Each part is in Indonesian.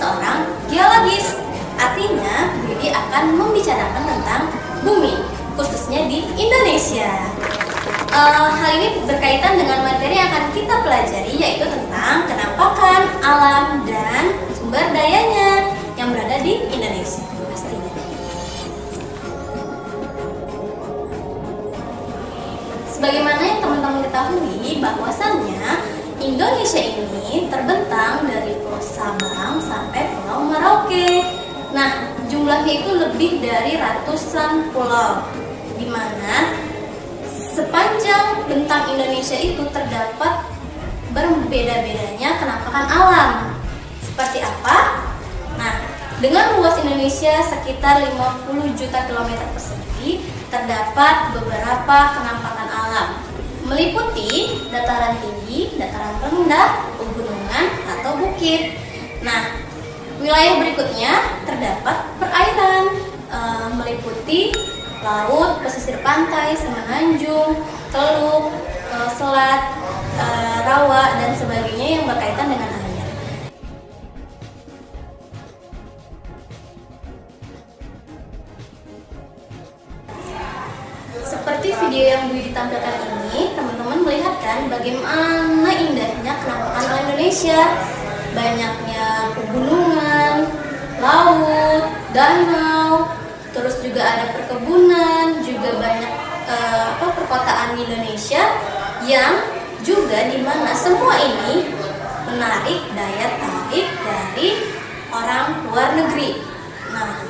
seorang geologis. Artinya, Bu Widi akan membicarakan tentang bumi, khususnya di Indonesia. Hal ini berkaitan dengan materi yang akan kita pelajari, yaitu tentang kenampakan alam dan sumber dayanya yang berada di Indonesia pastinya. Sebagaimana yang teman-teman ketahui, bahwasannya Indonesia ini terbentang dari Pulau Sabang sampai Pulau Merauke. Nah, jumlahnya itu lebih dari ratusan pulau, di mana sepanjang bentang Indonesia itu terdapat berbeda-bedanya kenampakan alam. Seperti apa? Nah, dengan luas Indonesia sekitar 50 juta kilometer persegi, terdapat beberapa kenampakan alam, meliputi dataran tinggi, dataran rendah, pegunungan, atau bukit. Nah, wilayah berikutnya terdapat perairan, meliputi laut, pesisir pantai, semenanjung, teluk, selat, rawa, dan sebagainya yang berkaitan dengan air. Seperti video yang Bu Widi tampilkan ini, teman-teman melihat kan bagaimana indahnya kenampakan alam Indonesia. Banyaknya pegunungan, laut, danau, terus juga ada perkebunan, juga banyak perkotaan di Indonesia yang juga dimana semua ini menarik daya tarik dari orang luar negeri. Nah,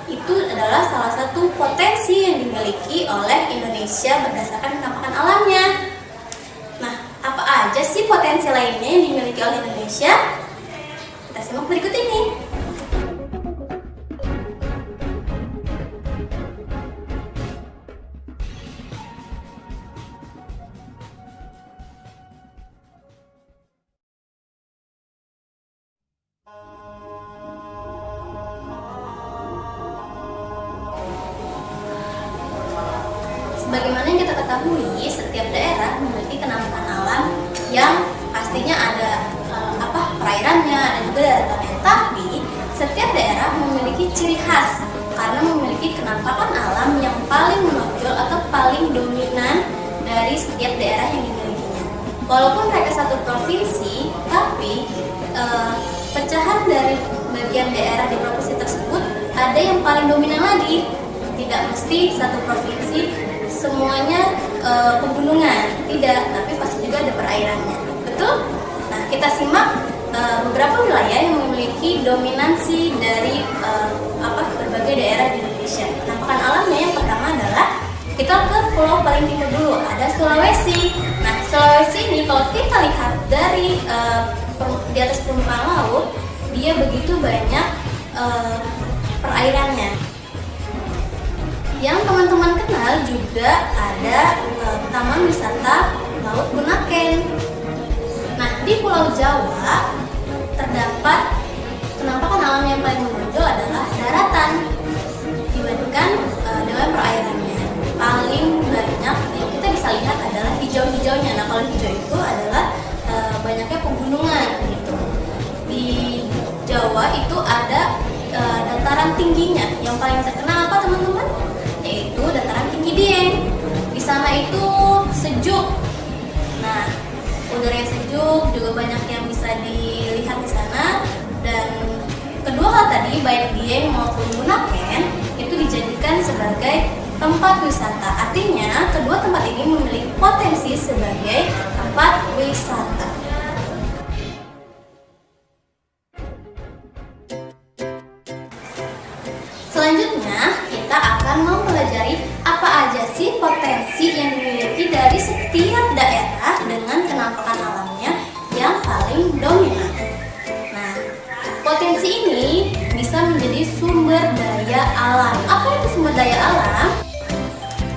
itu adalah salah satu potensi yang dimiliki oleh Indonesia berdasarkan kenampakan alamnya. Nah, apa aja sih potensi lainnya yang dimiliki oleh Indonesia? Kita simak berikut ini. Sebagaimana yang kita ketahui, setiap daerah memiliki kenampakan alam yang pastinya ada perairannya, ada juga datarannya. Tapi setiap daerah memiliki ciri khas karena memiliki kenampakan alam yang paling menonjol atau paling dominan dari setiap daerah yang dimilikinya. Walaupun mereka satu provinsi, tapi pecahan dari bagian daerah di provinsi tersebut ada yang paling dominan lagi. Tidak mesti satu provinsi semuanya pegunungan, tidak, tapi pasti juga ada perairannya. Betul? Nah, kita simak beberapa wilayah yang memiliki dominansi dari berbagai daerah di Indonesia. Kenampakan alamnya yang pertama adalah kita ke pulau paling timur dulu, ada Sulawesi. Nah, Sulawesi ini kalau kita lihat dari di atas permukaan laut, dia begitu banyak perairannya. Yang teman-teman kenal juga ada Taman Wisata Laut Bunaken. Nah, di Pulau Jawa terdapat kenampakan alam yang paling menonjol adalah daratan dibandingkan dengan perairannya. Paling banyak yang kita bisa lihat adalah hijau-hijaunya. Nah, kalau hijau itu adalah banyaknya pegunungan gitu. Di Jawa itu ada dataran tingginya. Yang paling terkenal apa, teman-teman? Yaitu dataran tinggi Dieng. Di sana itu sejuk. Nah, udara yang sejuk juga banyak yang bisa dilihat di sana. Dan kedua hal tadi, baik Dieng maupun Bunaken itu dijadikan sebagai tempat wisata. Artinya kedua tempat ini memiliki potensi sebagai tempat wisata. Selanjutnya kita akan mempelajari apa aja sih potensi yang dimiliki dari setiap daerah dengan kenampakan alamnya yang paling dominan. Nah, potensi ini bisa menjadi sumber daya alam. Apa itu sumber daya alam?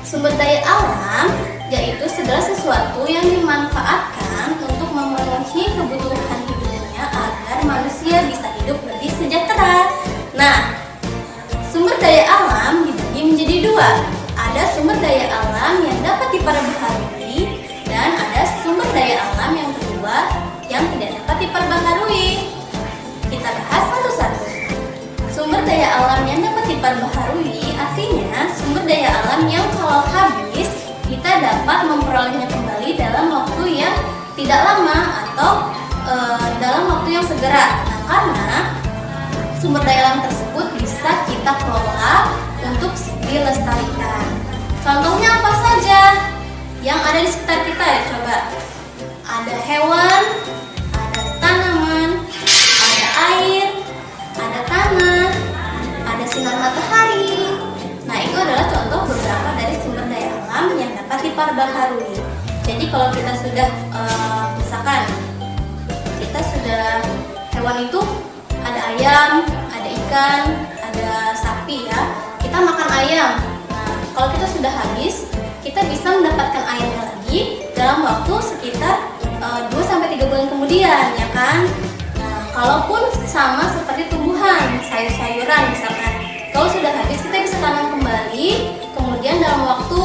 Sumber daya alam yaitu segala sesuatu yang dimanfaatkan untuk memenuhi kebutuhan hidupnya agar manusia bisa hidup lebih sejahtera. Nah, sumber daya alam dibagi menjadi dua. Ada sumber daya alam yang dapat diperbaharui dan ada sumber daya alam yang kedua yang tidak dapat diperbaharui. Kita bahas satu-satu. diperbaharui artinya sumber daya alam yang kalau habis kita dapat memperolehnya kembali dalam waktu yang tidak lama atau dalam waktu yang segera. Nah, karena sumber daya alam tersebut bisa kita kelola untuk dilestarikan. Contohnya apa saja yang ada di sekitar kita ya, coba. Ada hewan, ada tanaman, ada air, ada tanah, ada sinar matahari. Nah, itu adalah contoh beberapa dari sumber daya alam yang dapat diperbaharui. Jadi kalau kita sudah misalkan kita sudah hewan itu ada ayam, ada ikan, ada sapi ya. Kita makan ayam. Nah, kalau kita sudah habis, kita bisa mendapatkan ayamnya lagi dalam waktu sekitar 2-3 bulan kemudian, ya kan? Nah, kalaupun sama seperti tumbuhan, sayur-sayuran misalkan, kalau sudah habis kita bisa tanam kembali, kemudian dalam waktu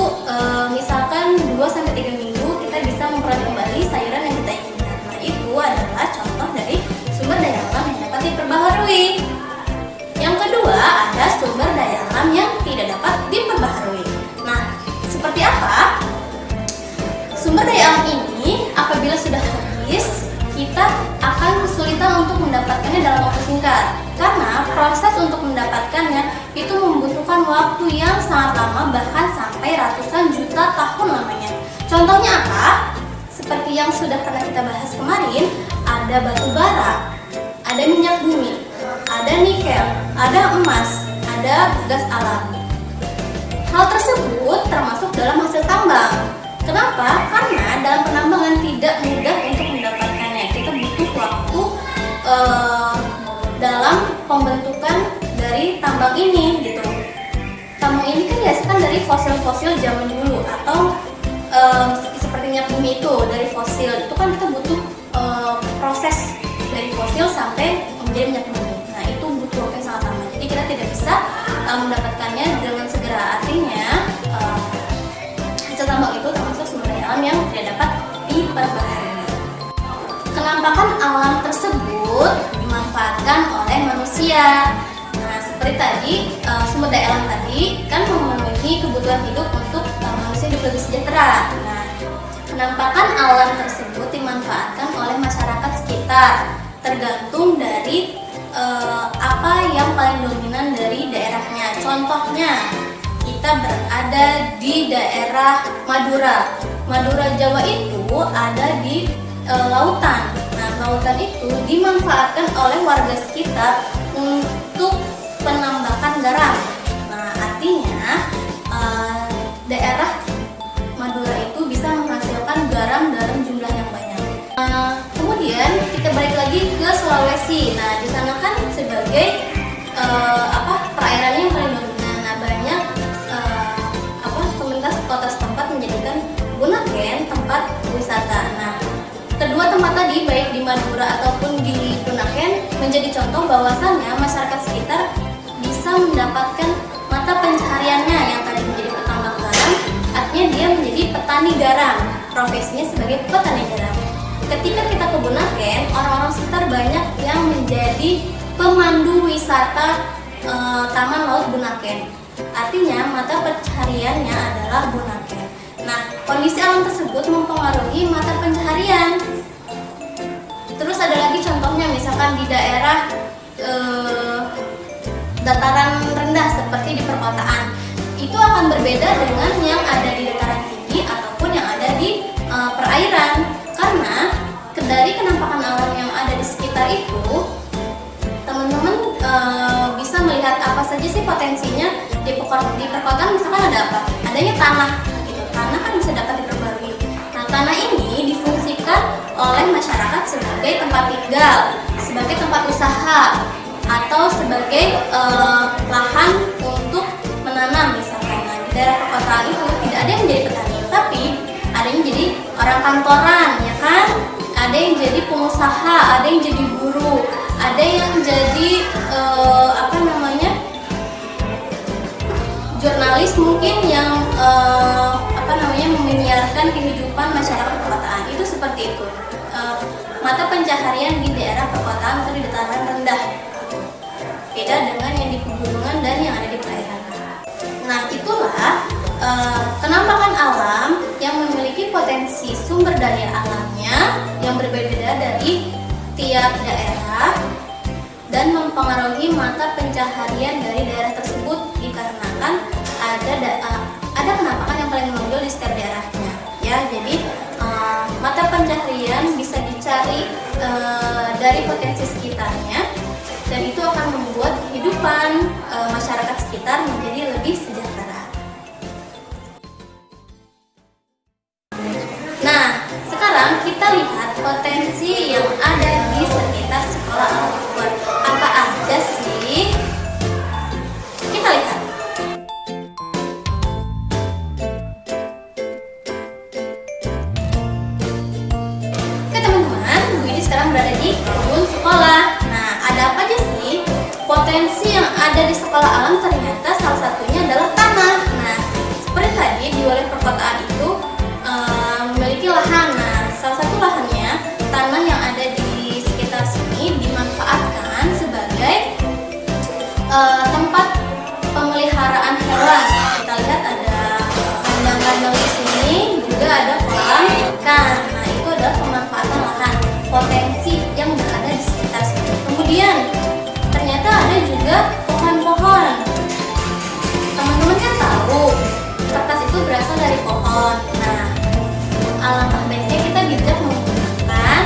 misalkan 2-3 minggu kita bisa memperoleh kembali sayuran yang kita inginkan. Nah, itu adalah contoh dari sumber daya alam yang dapat diperbaharui. Yang kedua, ada sumber daya alam yang tidak dapat diperbaharui. Nah, seperti apa? Sumber daya alam ini apabila sudah habis, kita akan kesulitan untuk mendapatkannya dalam waktu singkat. Karena proses untuk mendapatkannya itu membutuhkan waktu yang sangat lama, bahkan sampai ratusan juta tahun lamanya. Contohnya apa? Seperti yang sudah pernah kita bahas kemarin, ada batu bara, ada minyak bumi, ada nikel, ada emas, ada gas alam. Hal tersebut termasuk dalam hasil tambang. Kenapa? Karena dalam penambangan tidak mudah untuk mendapatkannya. Kita butuh waktu dalam pembentukan dari tambang ini, gitu. Tambang ini kan dihasilkan dari fosil-fosil zaman dulu atau seperti minyak bumi itu dari fosil. Itu kan kita butuh proses dari fosil sampai menjadi minyak bumi. Nah, itu butuh waktu yang sangat lama. Jadi kita tidak bisa mendapatkannya dengan segera. Artinya hasil tambang itu termasuk sumber daya alam yang tidak dapat diperbaharui. Kenampakan alam tersebut dimanfaatkan oleh manusia. Nah, seperti tadi sumber daya alam tadi kan memenuhi kebutuhan hidup untuk manusia hidup lebih sejahtera. Nah, penampakan alam tersebut dimanfaatkan oleh masyarakat sekitar, tergantung dari apa yang paling dominan dari daerahnya. Contohnya, kita berada di daerah Madura. Madura Jawa itu ada di lautan. Nah, lautan itu dimanfaatkan oleh warga sekitar untuk penambakan garam. Nah, artinya daerah Madura itu bisa menghasilkan garam dalam jumlah yang banyak. Kemudian kita balik lagi ke Sulawesi. Nah, di sana kan sebagai perairannya yang paling dominan. Nah, banyak komunitas kota setempat menjadikan Bunaken tempat wisata. Nah, kedua tempat tadi baik di Madura ataupun di Bunaken menjadi contoh bahwasannya masyarakat sekitar bisa mendapatkan mata pencahariannya yang tadi menjadi petambak garam, artinya dia menjadi petani garam, profesinya sebagai petani garam. Ketika kita ke Bunaken, orang-orang sekitar banyak yang menjadi pemandu wisata Taman Laut Bunaken. Artinya mata pencahariannya adalah Bunaken. Nah, kondisi alam tersebut mempengaruhi mata pencaharian. Terus ada lagi contohnya misalkan di daerah dataran rendah seperti di perkotaan. Itu akan berbeda dengan yang ada di dataran tinggi ataupun yang ada di perairan. Karena dari kenampakan alam yang ada di sekitar itu, teman-teman bisa melihat apa saja sih potensinya. Di perkotaan misalkan ada apa? Adanya tanah, gitu. Tanah kan bisa dapat diperbarui. Nah, tanah ini difungsikan oleh masyarakat sebagai tempat tinggal, sebagai tempat usaha, atau sebagai lahan untuk menanam misalkan. Nah, di daerah perkotaan itu tidak ada yang menjadi petani, tapi ada yang jadi orang kantoran, ya kan? Ada yang jadi pengusaha, ada yang jadi guru, ada yang jadi jurnalis mungkin yang menyiarkan kehidupan masyarakat perkotaan. Itu seperti itu. Mata pencaharian di daerah perkotaan atau di dataran rendah beda dengan yang di pegunungan dan yang ada di Penampakan alam yang memiliki potensi sumber daya alamnya yang berbeda-beda dari tiap daerah dan mempengaruhi mata pencaharian dari daerah tersebut dikarenakan ada penampakan yang paling menonjol di setiap daerahnya. Ya, jadi mata pencaharian bisa dicari dari potensi sekitarnya, dan itu akan membuat kehidupan masyarakat sekitar menjadi lebih sejahtera. Nah, sekarang kita lihat potensi yang ada di sekitar sekolah Al-Quran. Apa aja sih? Kita lihat. Oke teman-teman, Bu Widi sekarang berada di kebun sekolah. Nah, ada apa aja sih? Potensi yang ada di sekolah alam ternyata salah satunya adalah tanah. Nah, seperti tadi di wilayah perkotaan itu memiliki lahan. Nah, salah satu lahannya tanah yang ada di sekitar sini dimanfaatkan sebagai tempat pemeliharaan hewan. Kita lihat ada kandang-kandang di sini, juga ada kolam ikan. Nah, itu adalah pemanfaatan lahan, potensi yang berada di sekitar sini. Kemudian ternyata ada juga pohon-pohon. Teman-teman kan tahu kertas itu berasal dari pohon. Nah, alangkah baiknya kita bijak menggunakan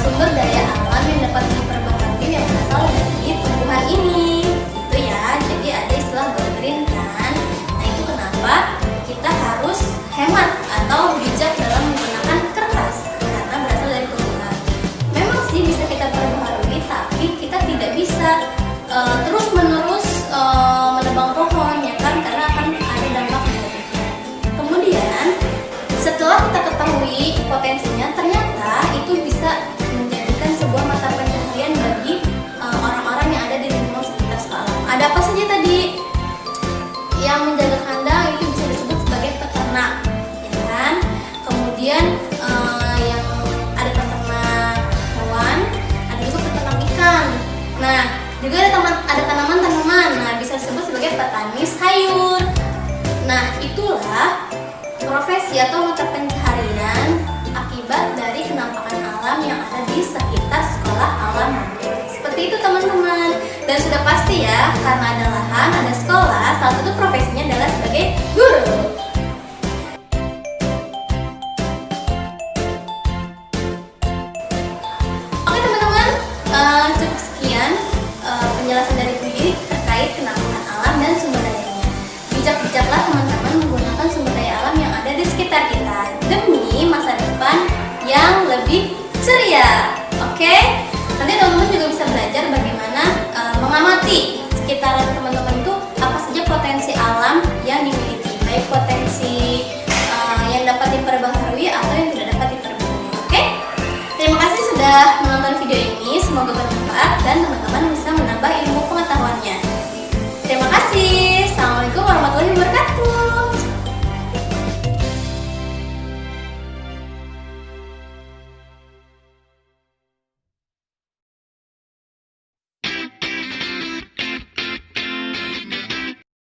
sumber daya alam yang dapat diperbaharui yang berasal dari tumbuhan ini, gitu ya. Jadi ada istilah go green kan. Nah, itu kenapa kita harus hemat atau bijak dalam menggunakan kertas karena berasal dari tumbuhan. Memang sih bisa kita perbaharui, tapi kita tidak bisa terus-menerus menebang pohon, ya kan, karena akan ada dampak negatifnya. Kemudian setelah kita ketahui potensinya, ternyata itu bisa menjadikan sebuah mata pencaharian bagi orang-orang yang ada di lingkungan sekitar sekolah. Ada apa saja tadi? Yang menjaga kandang itu bisa disebut sebagai peternak, ya kan? Kemudian yang ada peternak hewan, ada juga peternak ikan. Nah, juga ada tanaman-tanaman. Nah, bisa disebut sebagai petani sayur. Nah, itulah profesi atau mata pencaharian akibat dari kenampakan alam yang ada di sekitar sekolah alam. Seperti itu teman-teman. Dan sudah pasti ya, karena ada lahan, ada sekolah, salah satu profesinya adalah sebagai guru. Oke teman-teman, cukup sekian penjelasan dari Bu Widi terkait kenampakan alam dan sumber dayanya. Bijak-bijaklah teman-teman menggunakan sumber daya alam yang ada di sekitar kita demi masa depan yang lebih ceria. Oke? Nanti teman-teman juga bisa belajar bagaimana mengamati sekitaran teman-teman itu apa saja potensi alam yang dimiliki, baik potensi yang dapat diperbaharui atau yang tidak dapat diperbaharui. Oke? Terima kasih sudah menonton video ini, semoga bermanfaat dan teman-teman bisa menambah ilmu